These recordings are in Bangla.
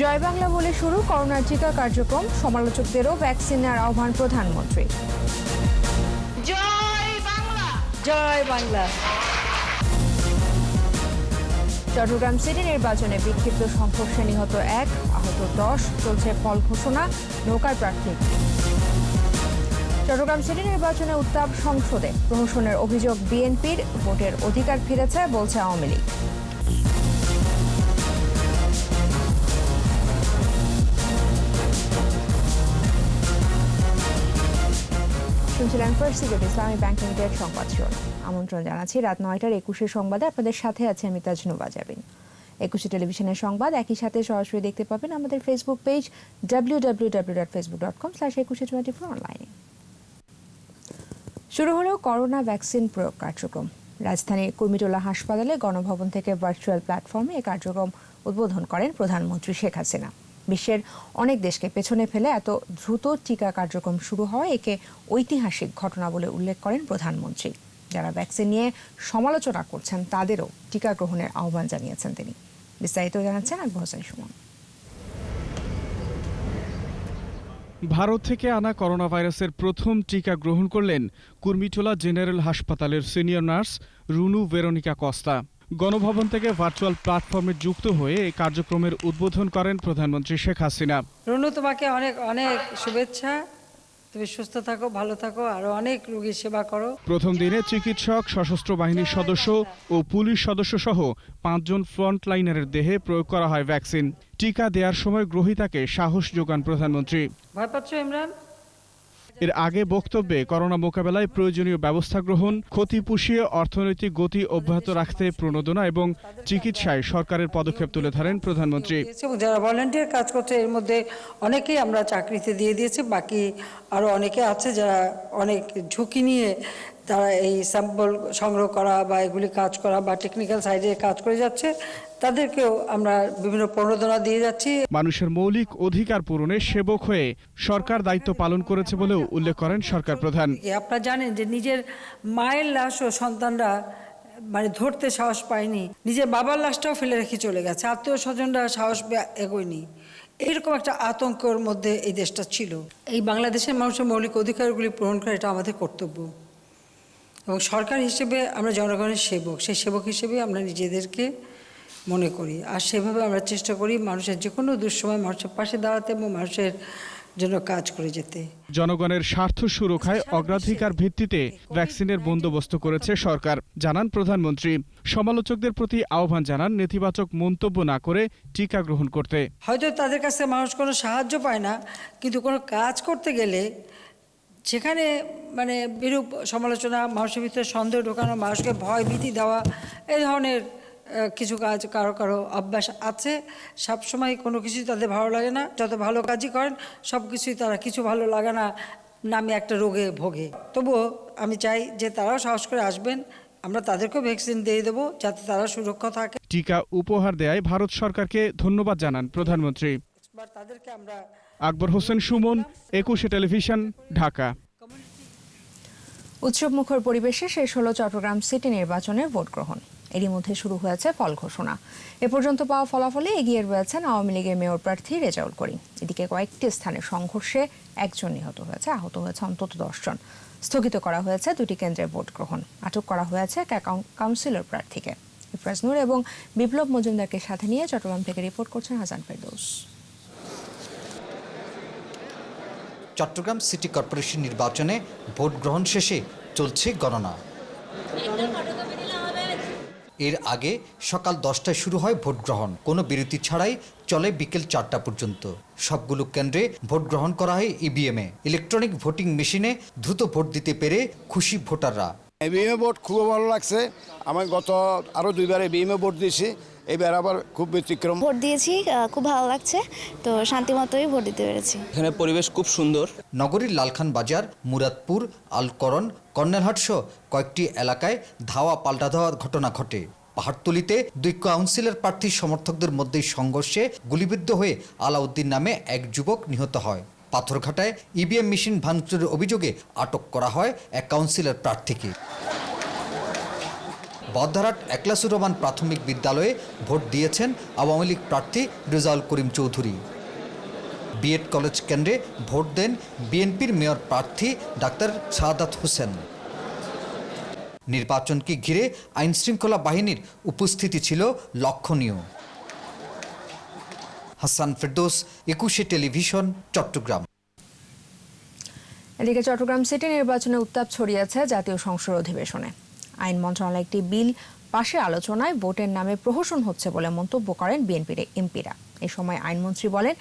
জয় বাংলা বলে শুরু করোনার টিকা কার্যক্রম, সমালোচকদেরও ভ্যাকসিন নেওয়ার আহ্বান প্রধানমন্ত্রী। জয় বাংলা, জয় বাংলা। চট্টগ্রাম সিটি নির্বাচনে বিক্ষিপ্ত সংঘর্ষে নিহত 1, আহত 10, চলছে ফল ঘোষণা, নৌকার প্রার্থী। চট্টগ্রাম সিটি নির্বাচনে উত্তাপ সংসদে, প্রহসনের অভিযোগ বিএনপির, ভোটের অধিকার ফিরেছে বলছে আওয়ামী লীগ। শুনছিলেন ফার্স্ট সিকিউরিটি ইসলামী ব্যাংক লিমিটেড সংবাদ শিরোনাম। আমন্ত্রণ জানাচ্ছি রাত 9টার 21 সংবাদে। আপনাদের সাথে আছে আমি তাজনুবা জাবিন। 21 টেলিভিশনের সংবাদ একই সাথে সরাসরি দেখতে পাবেন আমাদের ফেসবুক পেজ www.facebook.com/2124 অনলাইনে। শুরু হলো করোনা ভ্যাকসিন প্রয়োগ কার্যক্রম। রাজধানীর কুর্মিটোলা হাসপাতালে গণভবন থেকে ভার্চুয়াল প্ল্যাটফর্মে এই কার্যক্রম উদ্বোধন করেন প্রধানমন্ত্রী শেখ হাসিনা। বিশ্বের অনেক দেশকে পেছনে ফেলে এত দ্রুত টিকা কার্যক্রম শুরু হওয়া একে ঐতিহাসিক ঘটনা বলে উল্লেখ করেন প্রধানমন্ত্রী। যারা ভ্যাকসিন নিয়ে সমালোচনা করছেন তাদেরও টিকা গ্রহণের আহ্বান জানিয়েছেন তিনি। বিস্তারিত জানাচ্ছেন আকবর হোসেন সুমন। ভারত থেকে আনা করোনা ভাইরাসের প্রথম টিকা গ্রহণ করলেন কুর্মিটোলা জেনারেল হাসপাতালের senior nurse Runu Veronica Costa. Ganabhaban থেকে ভার্চুয়াল প্ল্যাটফর্মে যুক্ত হয়ে এই কার্যক্রমের উদ্বোধন করেন প্রধানমন্ত্রী শেখ হাসিনা। রুনু, তোমাকে অনেক অনেক শুভেচ্ছা। তুমি সুস্থ থাকো, ভালো থাকো, আরো অনেক রোগীর সেবা করো। প্রথম দিনে চিকিৎসক, সশস্ত্র বাহিনীর সদস্য ও পুলিশ সদস্য সহ 5 জন ফ্রন্টলাইনারের দেহে প্রয়োগ করা হয় ভ্যাকসিন। টিকা দেওয়ার সময় গ্রহীতাকে সাহস যোগান প্রধানমন্ত্রী। ভয় পাচ্ছ ইমরান? এর আগে বক্তব্যে করোনা মোকাবেলায় প্রয়োজনীয় ব্যবস্থা গ্রহণ, ক্ষতি পুষিয়ে অর্থনৈতিক গতি অব্যাহত রাখতে প্রণোদনা এবং চিকিৎসায় সরকারের পদক্ষেপ তুলে ধরেন প্রধানমন্ত্রী। যারা ভলান্টিয়ার কাজ করছে এর মধ্যে অনেকেই আমরা চাকরিতে দিয়ে দিয়েছি, বাকি আরো অনেকে আছে যারা অনেক ঝুঁকি নিয়ে তারা এই স্যাম্পল সংগ্রহ করা বা এগুলি কাজ করা বা টেকনিক্যাল সাইডে কাজ করে যাচ্ছে, তাদেরকেও আমরা বিভিন্ন প্রণোদনা দিয়ে যাচ্ছি। মানুষের মৌলিক অধিকার পূরণে সেবক হয়ে সরকার দায়িত্ব পালন করেছে বলেও উল্লেখ করেন সরকার প্রধান। আপনারা জানেন যে নিজের মায়ের লাশও সন্তানরা ধরতে সাহস পায়নি, নিজের বাবার লাশটাও ফেলে রেখে চলে গেছে, আত্মীয় স্বজনরা সাহস এগোয়নি। এইরকম একটা আতঙ্কের মধ্যে এই দেশটা ছিল। এই বাংলাদেশের মানুষের মৌলিক অধিকারগুলি পূরণ করা এটা আমাদের কর্তব্য, এবং সরকার হিসেবে আমরা জনগণের সেবক, সেই সেবক হিসেবে আমরা নিজেদেরকে মনে করি, আর সেভাবে আমরা চেষ্টা করি মানুষের যে কোনো দুঃসময় মানুষের পাশে দাঁড়াতে এবং মানুষের জন্য কাজ করে যেতে। জনগণের স্বার্থ সুরক্ষায় অগ্রাধিকার ভিত্তিতে ভ্যাকসিনের বন্দোবস্ত করেছে সরকার, জানান প্রধানমন্ত্রী। সমালোচকদের প্রতি আহ্বান জানান নেতিবাচক মন্তব্য না করে টিকা গ্রহণ করতে। হয়তো তাদের কাছে মানুষ কোনো সাহায্য পায় না, কিন্তু কোনো কাজ করতে গেলে সেখানে বিরূপ সমালোচনা, মানুষের ভিতরে সন্দেহ ঢোকানো, মানুষকে ভয় ভীতি দেওয়া, এই ধরনের কিছু কাজ কারো কারো অভ্যাস আছে। সবসময় কোনো কিছুই তাদের ভালো লাগে না, যত ভালো কাজই করেন সব কিছুই তারা কিছু ভালো লাগে না নামে একটা রোগে ভোগে। তবুও আমি চাই যে তারাও সাহস করে আসবেন, আমরা তাদেরকেও ভ্যাকসিন দিয়ে দেবো যাতে তারা সুরক্ষা থাকে। টিকা উপহার দেয় ভারত সরকারকে ধন্যবাদ জানান প্রধানমন্ত্রী। আকবর হোসেন সুমন, 21 টেলিভিশন, ঢাকা। উৎসবমুখর পরিবেশে শেষ হলো চট্টগ্রাম সিটি নির্বাচনের ভোট গ্রহণ। এরই মধ্যে শুরু হয়েছে ফল ঘোষণা। এ পর্যন্ত পাওয়া ফলাফলে এগিয়ে রয়েছেন আওয়ামী লীগের মেয়র প্রার্থী রেজাউল করিম। এদিকে কয়েকটি স্থানে সংঘর্ষে 1 জন নিহত হয়েছে, আহত হয়েছে অন্তত 10 জন। স্থগিত করা হয়েছে 2টি কেন্দ্রের ভোট গ্রহণ। আটক করা হয়েছে কাউন্সিলর প্রার্থীকে। ইফরাজ নূর এবং বিপ্লব মজুমদারকে সাথে নিয়ে চট্টগ্রাম থেকে রিপোর্ট করছেন হাসান ফেরদৌস। চট্টগ্রাম সিটি কর্পোরেশন নির্বাচনে ভোট গ্রহণ শেষে চলছে গণনা। এর আগে সকাল 10টায় শুরু হয় ভোট গ্রহণ, কোনো বিরতি ছাড়াই চলে বিকেল 4টা পর্যন্ত। সবগুলো কেন্দ্রে ভোট গ্রহণ করা হয় ইভিএমে, ইলেকট্রনিক ভোটিং মেশিনে দ্রুত ভোট দিতে পেরে খুশি ভোটাররা। ইভিএমে ভোট খুব ভালো লাগছে। আমি গত আরও 2বার ইভিএমে ভোট দিয়েছি, এবার আবার খুব ব্যতিক্রম ভোট দিয়েছি, খুব ভালো লাগছে, তো শান্তিমতোই ভোট দিতে পেরেছি। এখানে পরিবেশ খুব সুন্দর। নগরীর লালখান বাজার, মুরাদপুর, আলকরণ, কর্নেলহাট সহ কয়েকটি এলাকায় ধাওয়া পাল্টা দেওয়ার ঘটনা ঘটে। পাহাড়তলীতে 2 কাউন্সিলর প্রার্থীর সমর্থকদের মধ্যে সংঘর্ষে গুলিবিদ্ধ হয়ে আলাউদ্দিন নামে এক যুবক নিহত হয়। পাথরঘাটায় ইভিএম মেশিন ভাঙচুরের অভিযোগে আটক করা হয় এক কাউন্সিলর প্রার্থীকে। বহদ্দারহাট একলাসুর রহমান প্রাথমিক বিদ্যালয়ে ভোট দিয়েছেন আওয়ামী লীগ প্রার্থী রেজাউল করিম চৌধুরী। বিএড কলেজ কেন্দ্রে ভোট দেন বিএনপির মেয়র প্রার্থী ডাক্তার সাদাত হোসেন। নির্বাচনকে ঘিরে আইনশৃঙ্খলা বাহিনীর উপস্থিতি ছিল লক্ষণীয়। হাসান ফেরদৌস, 21 টেলিভিশন, চট্টগ্রাম। এদিকে চট্টগ্রাম সিটি নির্বাচনে উত্তাপ ছড়িয়েছে জাতীয় সংসদ অধিবেশনে। আইন মন্ত্রণালয়ের একটি বিল পাশে আলোচনায় ভোটের নামে প্রহসন হচ্ছে বলে মন্তব্য করেন বিএনপির এমপিরা। এ সময় আইনমন্ত্রী বলেন,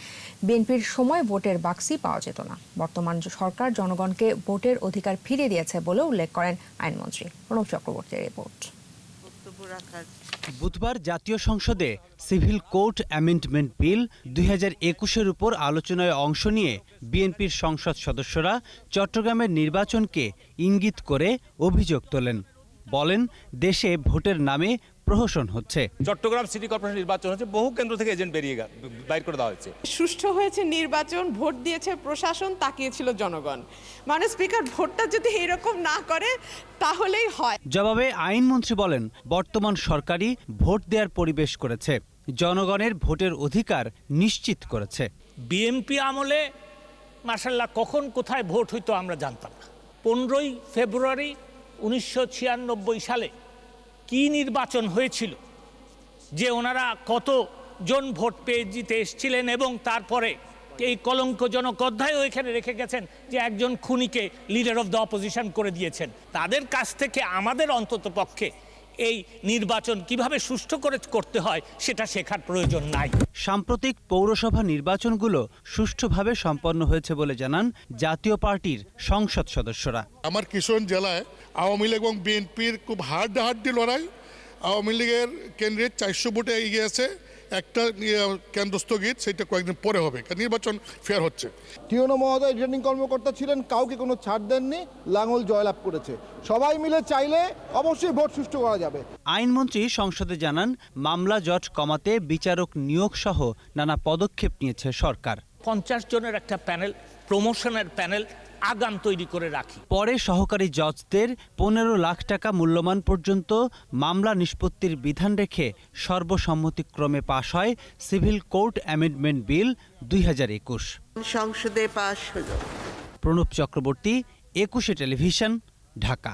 বিএনপির সময় ভোটের বাক্সই পাওয়া যেত না। বর্তমান সরকার জনগণকে ভোটের অধিকার ফিরিয়ে দিয়েছে বলে উল্লেখ করেন আইনমন্ত্রী। প্রণব চক্রবর্তীর রিপোর্ট। বুধবার জাতীয় সংসদে সিভিল কোড অ্যামেন্ডমেন্ট বিল 2021-এর উপর আলোচনায় অংশ নিয়ে বিএনপির সংসদ সদস্যরা চট্টগ্রামের নির্বাচনকে ইঙ্গিত করে অভিযোগ তোলেন। বলেন, দেশে ভোটের নামে প্রহসন হচ্ছে। চট্টগ্রাম সিটি কর্পোরেশন নির্বাচন হচ্ছে, বহু কেন্দ্র থেকে এজেন্ট বাইর করে দেওয়া হয়েছে। সুষ্ঠু হয়েছে নির্বাচন, ভোট দিয়েছে প্রশাসন, তাকিয়েছিল জনগণ। মানে স্পিকার ভোটটা যদি এরকম না করে তাহলেই হয়। জবাবে আইনমন্ত্রী বলেন, বর্তমান সরকারই ভোট দেওয়ার পরিবেশ করেছে, জনগণের ভোটের অধিকার নিশ্চিত করেছে। বিএনপি আমলে মাশাআল্লাহ কখন কোথায় ভোট হইতো আমরা জানতাম না। 15ই ফেব্রুয়ারি 1996 সালে কি নির্বাচন হয়েছিল যে ওনারা কতজন ভোট পেয়ে জিতে এসেছিলেন, এবং তারপরে এই কলঙ্কজনক অধ্যায়ও এখানে রেখে গেছেন যে একজন খুনিকে লিডার অফ দ্য অপোজিশন করে দিয়েছেন। তাদের কাছ থেকে আমাদের অন্তত পক্ষে এই নির্বাচন কিভাবে সুষ্ঠু করে করতে হয় সেটা শেখার প্রয়োজন নাই। সাম্প্রতিক পৌরসভা নির্বাচনগুলো সুষ্ঠুভাবে সম্পন্ন হয়েছে বলে জানান জাতীয় পার্টির সংসদ সদস্যরা। আমার কিশোরগঞ্জ জেলায় আওয়ামী লীগ এবং বিএনপির খুব হাড্ডাহাড্ডি লড়াই। আওয়ামী লীগের কেন্দ্রে 400 ভোটে এগিয়ে আছে, একটা কেন্দ্র স্থগিত, সেটা কয়েকদিন পরে হবে, নির্বাচন ফেয়ার হচ্ছে। টিওনো মহোদয় রিটার্নিং কর্মকর্তা ছিলেন, কাউকে কোনো ছাড় দেননি, লাঙ্গল জয়লাভ করেছে। সবাই মিলে চাইলে অবশ্যই ভোট সুষ্ঠু করা যাবে। আইনমন্ত্রী সংসদে জানান, মামলা জট কমাতে বিচারক নিয়োগ সহ নানা পদক্ষেপ নিয়েছে সরকার। 50 জনের একটা প্যানেল, প্রমোশনের প্যানেল আগাম তৈরি করে রাখি। পরে সহকারী জজদের 15 লাখ টাকা মূল্যমান পর্যন্ত মামলা নিষ্পত্তির বিধান রেখে সর্বসম্মতিক্রমে পাশ হয় সিভিল কোড অ্যামেন্ডমেন্ট বিল 2021 সংসদে পাশ হলো। প্রণব চক্রবর্তী, 21 টেলিভিশন, ঢাকা।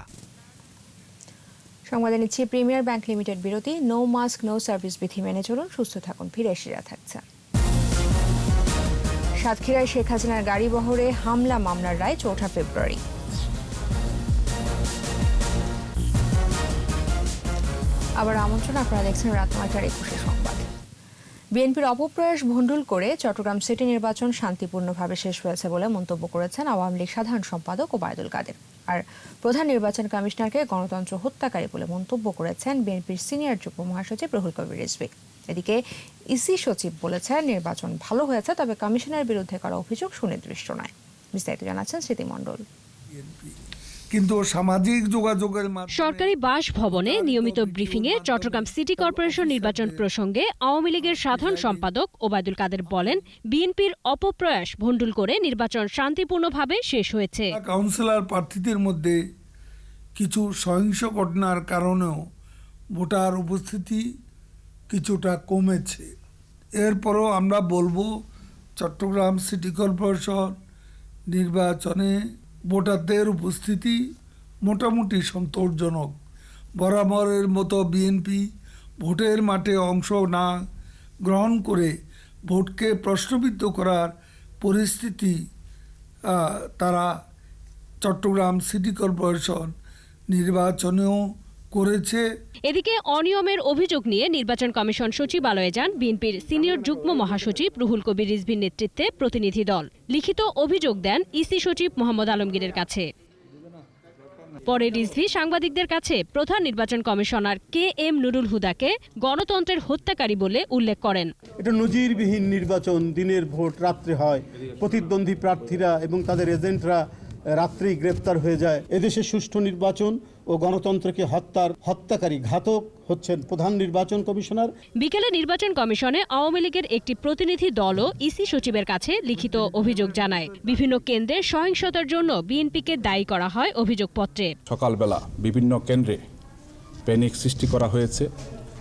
সংবাদে নিচ্ছি প্রিমিয়ার ব্যাংক লিমিটেড বিরতি। নো মাস্ক নো সার্ভিস বিধি মেনে চলুন, সুস্থ থাকুন, ফিরে এসে থাকছে। সাতক্ষীরায় শেখ হাসিনার গাড়ি বহরে হামলা মামলার রায় 4 ফেব্রুয়ারি। আবার আমন্ত্রণ, আপনারা দেখছেন রাত 9টার 21 সংবাদ। বিএনপির অপপ্রয়াস ভণ্ডুল করে চট্টগ্রাম সিটি নির্বাচন শান্তিপূর্ণভাবে শেষ হয়েছে বলে মন্তব্য করেছেন আওয়ামী লীগ সাধারণ সম্পাদক ওবায়দুল কাদের। আর প্রধান নির্বাচন কমিশনারকে গণতন্ত্র হত্যাকারী বলে মন্তব্য করেছেন বিএনপির সিনিয়র যুগ্ম মহাসচিব রুহুল কবির রিজভী। এদিকে ইসি সচিব বলেছেন, নির্বাচন ভালো হয়েছে, তবে কমিশনের বিরুদ্ধে করা অভিযোগ সুনির্দিষ্ট নয়। বিস্তারিত জানাচ্ছেন স্মৃতি মণ্ডল। কিন্তু সামাজিক যোগাযোগের সরকারি বাসভবনে নিয়মিত ব্রিফিংয়ে চট্টগ্রাম সিটি কর্পোরেশন নির্বাচন প্রসঙ্গে আওয়ামী লীগের সাধারণ সম্পাদক ওবায়দুল কাদের বলেন, বিএনপির অপপ্রয়াস ভণ্ডুল করে নির্বাচন শান্তিপূর্ণভাবে শেষ হয়েছে। কাউন্সিলর প্রার্থীদের মধ্যে কিছু সহিংস ঘটনার কারণেও ভোটার উপস্থিতি কিছুটা কমেছে। এরপরও আমরা বলবো, চট্টগ্রাম সিটি কর্পোরেশন নির্বাচনে ভোটারদের উপস্থিতি মোটামুটি সন্তোষজনক। বরাবরের মতো বিএনপি ভোটের মাঠে অংশ না গ্রহণ করে ভোটকে প্রশ্নবিদ্ধ করার পরিস্থিতি তারা চট্টগ্রাম সিটি কর্পোরেশন নির্বাচনেও করেছে। এদিকে অনিয়মের অভিযোগ নিয়ে নির্বাচন কমিশন সচিবালয়ে যান বিএনপির সিনিয়র যুগ্ম মহাসচিব রুহুল কবির রিজভীর নেতৃত্বে প্রতিনিধি দল। লিখিত অভিযোগ দেন ইসি সচিব মোহাম্মদ আলমগীরের কাছে। পরে রিজভী সাংবাদিকদের কাছে প্রধান নির্বাচন কমিশনার KM নুরুল হুদাকে গণতন্ত্রের হত্যাকারী বলে উল্লেখ করেন। এটা নজিরবিহীন নির্বাচন, দিনের ভোট রাত্রে হয়, প্রতিদ্বন্দ্বী প্রার্থীরা এবং তাদের এজেন্টরা রাত্রেই গ্রেপ্তার হয়ে যায়। এদেশে সুষ্ঠু নির্বাচন ও গণতন্ত্রকে হত্যাকারী ঘাতক হচ্ছেন প্রধান নির্বাচন কমিশনার। বিকেলে নির্বাচন কমিশনে আওয়ামী লীগের একটি প্রতিনিধি দলও ইসি সচিবের কাছে লিখিত অভিযোগ জানায়। বিভিন্ন কেন্দ্রে সহিংসতার জন্য বিএনপিকে দায়ী করা হয় অভিযোগপত্রে। সকালবেলা বিভিন্ন কেন্দ্রে প্যানিক সৃষ্টি করা হয়েছে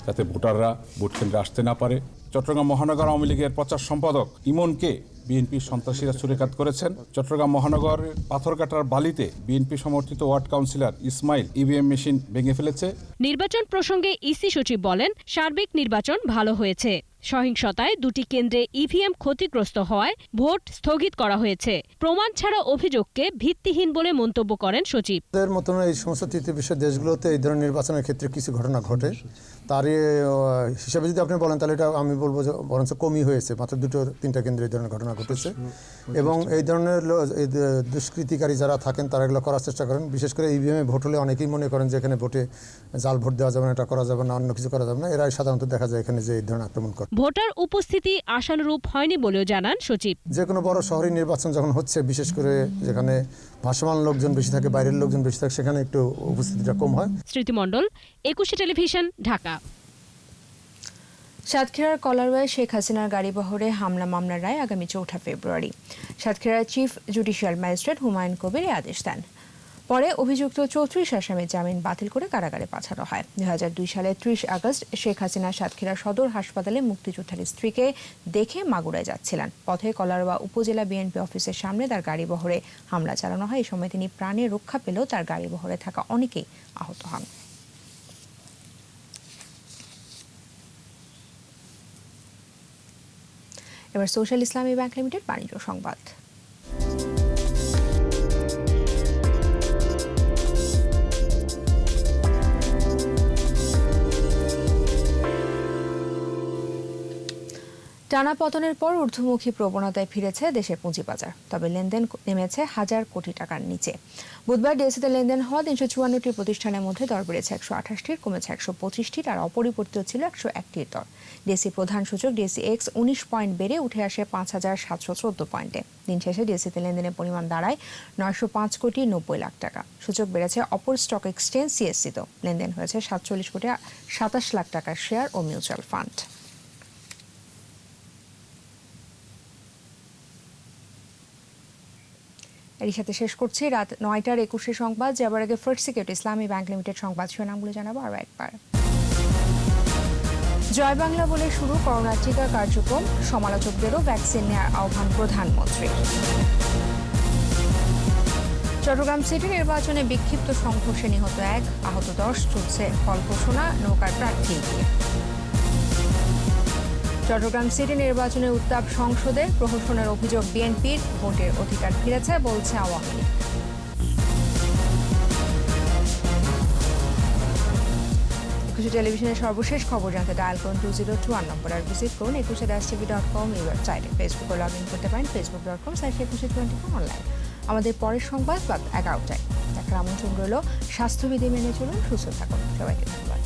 যাতে ভোটাররা ভোট কেন্দ্রে আসতে না পারে। চট্টগ্রাম মহানগর আওয়ামী লীগের প্রচার সম্পাদক ইমনকে বিএনপির সন্ত্রাসীরা ছুরিকাঘাত করেছেন। চট্টগ্রাম মহানগরের পাথরঘাটার বালিতে বিএনপি সমর্থিত ward councillor Ismail EVM machine ভেঙে ফেলেছে। নির্বাচন প্রসঙ্গে ইসি সচিব বলেন, সার্বিক নির্বাচন ভালো হয়েছে। সহিংসতায় 2টি কেন্দ্রে ইভিএম ক্ষতিগ্রস্ত হওয়ায় ভোট স্থগিত করা হয়েছে। প্রমাণ ছাড়া অভিযোগকে ভিত্তিহীন বলে মন্তব্য করেন সচিব। এর মতন এই সমস্ত তৃতীয় বিশ্বের দেশগুলোতে এই ধরনের নির্বাচনের ক্ষেত্রে কিছু ঘটনা ঘটে, তারই হিসাবে যদি আপনি বলেন তাহলে এটা আমি বলবো যে বরঞ্চ কমই হয়েছে। মাত্র 2-3টা কেন্দ্রে এই ধরনের ঘটনা ঘটেছে এবং এই ধরনের দুষ্কৃতিকারী যারা থাকেন তারা এগুলো করার চেষ্টা করেন। বিশেষ করে ইভিএমে ভোট হলে অনেকেই মনে করেন যে এখানে ভোটে জাল ভোট দেওয়া যাবে না, এটা করা যাবে না, অন্য কিছু করা যাবে না। এরাই সাধারণত দেখা যায় এখানে যে এই ধরনের আক্রমণ করে। ভোটার উপস্থিতি আশানুরূপ হয়নি বলেও জানান সচিব। যে কোনো বড় শহরে নির্বাচন যখন হচ্ছে, বিশেষ করে যেখানে ভাসমান লোকজন বেশি থাকে, বাইরের লোকজন বেশি থাকে, সেখানে একটু উপস্থিতিটা কম হয়। স্মৃতি মণ্ডল, 21 টেলিভিশন, ঢাকা। সাতক্ষীরার কলারওয়ায় শেখ হাসিনার গাড়িবহরে হামলা মামলার রায় আগামী 4 ফেব্রুয়ারি। সাতক্ষীরার chief judicial magistrate Humayun Kabir এই আদেশ দেন। পরে অভিযুক্ত 34 আসামির জামিন বাতিল করে কারাগারে পাঠানো হয়। 2002 সালের 30 আগস্ট শেখ হাসিনা সাতক্ষীরা সদর হাসপাতালে মুক্তিযোদ্ধার স্ত্রীকে দেখে মাগুরায় যাচ্ছিলেন। পথে কলারওয়া উপজেলা বিএনপি অফিসের সামনে তার গাড়িবহরে হামলা চালানো হয়। এই সময় তিনি প্রাণে রক্ষা পেলেও তার গাড়িবহরে থাকা অনেকেই আহত হন। এবার সোশ্যাল ইসলামী ব্যাংক লিমিটেড বাণিজ্য সংবাদ। টানা পতনের পর ঊর্ধ্বমুখী প্রবণতায় ফিরেছে দেশের পুঁজিবাজার, তবে লেনদেন নেমেছে হাজার কোটি টাকার নিচে। বুধবার ডিএসইতে লেনদেন হওয়া 354টি প্রতিষ্ঠানের মধ্যে দর বেড়েছে 128টির, কমেছে 125টির, আর অপরিবর্তিত ছিল 101টির দর। ডিএসই প্রধান সূচক ডিএসই এক্স 19 পয়েন্ট বেড়ে উঠে আসে 5714 পয়েন্টে। দিন শেষে ডিএসইতে লেনদেনের পরিমাণ দাঁড়ায় 905 কোটি 90 লাখ টাকা। সূচক বেড়েছে অপর স্টক এক্সচেঞ্জ সিএসসিতেও। লেনদেন হয়েছে 47 কোটি 27 লাখ টাকার শেয়ার ও মিউচুয়াল ফান্ড। এর সাথে শেষ করছি রাত 9টার 21 সংবাদ। যাবার আগে ফার্স্ট সিকিউরিটি ইসলামী ব্যাংক লিমিটেড সংবাদ শিরোনামগুলো জানাবো আরও একবার। জয় বাংলা বলে শুরু করোনা টিকা কার্যক্রম, সমালোচকদেরও ভ্যাকসিন নেওয়ার আহ্বান প্রধানমন্ত্রী। চট্টগ্রাম সিটি নির্বাচনে বিক্ষিপ্ত সংঘর্ষে নিহত 1, আহত 10, চলছে ফল ঘোষণা, নৌকার প্রার্থী দিয়ে। চট্টগ্রাম সিটি নির্বাচনে উত্তাপ সংসদে, প্রহসনের অভিযোগ বিএনপির, ভোটের অধিকার ফিরেছে বলছে আওয়ামী লীগ। টেলিভিশনের সর্বশেষ খবর জানতে ডায়াল করুন 2021 নম্বর, আর ভিজিট করুন 21tv.com এই ওয়েবসাইটে। ফেসবুকে লগ ইন করতে পারেন facebook.com/2124 অনলাইন। আমাদের পরের সংবাদ রাত 11টায় দেখার আমন্ত্রণ রইল। স্বাস্থ্যবিধি মেনে চলুন, সুস্থ থাকুন। সবাইকে ধন্যবাদ।